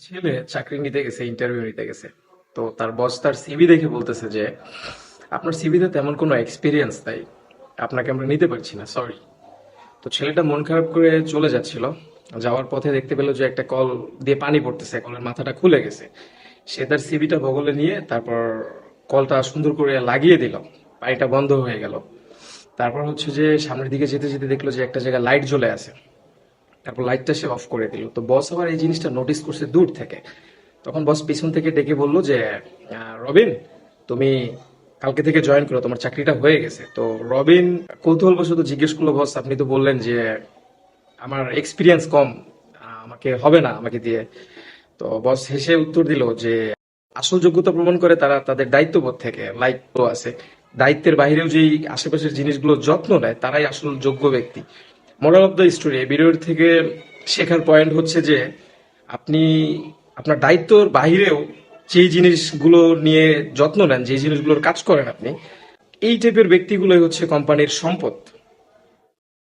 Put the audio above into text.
ছেলে চাকরি নিতে গেছে, ইন্টারভিউ নিতে গেছে। তো তার বস তার সিভি দেখে বলতেছে যে আপনার সিভিতে তেমন কোনো এক্সপিরিয়েন্স নাই, আপনাকে আমরা নিতে পারছি না, সরি। তো ছেলেটা মন খারাপ করে চলে যাচ্ছিল। যাওয়ার পথে দেখতে পেলো যে একটা কল দিয়ে পানি পড়তেছে, কলের মাথাটা খুলে গেছে। সে তার সিভিটা বগলে নিয়ে তারপর কলটা সুন্দর করে লাগিয়ে দিল, পানিটা বন্ধ হয়ে গেল। তারপর হচ্ছে যে সামনের দিকে যেতে যেতে দেখলো যে একটা জায়গায় লাইট জ্বলে আছে। তারপর লাইটটা সে অফ করে দিল। তো বস আবার এই জিনিসটা নোটিস করছে দূর থেকে। তখন বস পিছন থেকে ডেকে বলল যে রবিন, তুমি কালকে থেকে জয়েন করো, তোমার চাকরিটা হয়ে গেছে। তো রবিন কৌতূহলবশত জিজ্ঞেস করলো, বস আপনি তো বললেন যে আমার এক্সপিরিয়েন্স কম, আমাকে হবে না আমাকে দিয়ে। তো বস হেসে উত্তর দিল যে আসল যোগ্যতা প্রমাণ করে তারা তাদের দায়িত্ববোধ থেকে, লাইক তো আছে, দায়িত্বের বাইরেও যেই আশেপাশের জিনিসগুলো যত্ন নেয় তারাই আসল যোগ্য ব্যক্তি। মোরাল অফ দ্য স্টোরি, এই ভিডিওর থেকে শেখার পয়েন্ট হচ্ছে যে আপনি আপনার দায়িত্বর বাহিরেও যেই জিনিসগুলো নিয়ে যত্ন নেন, যে জিনিসগুলোর কাজ করেন আপনি, এই টাইপের ব্যক্তিগুলোই হচ্ছে কোম্পানির সম্পদ।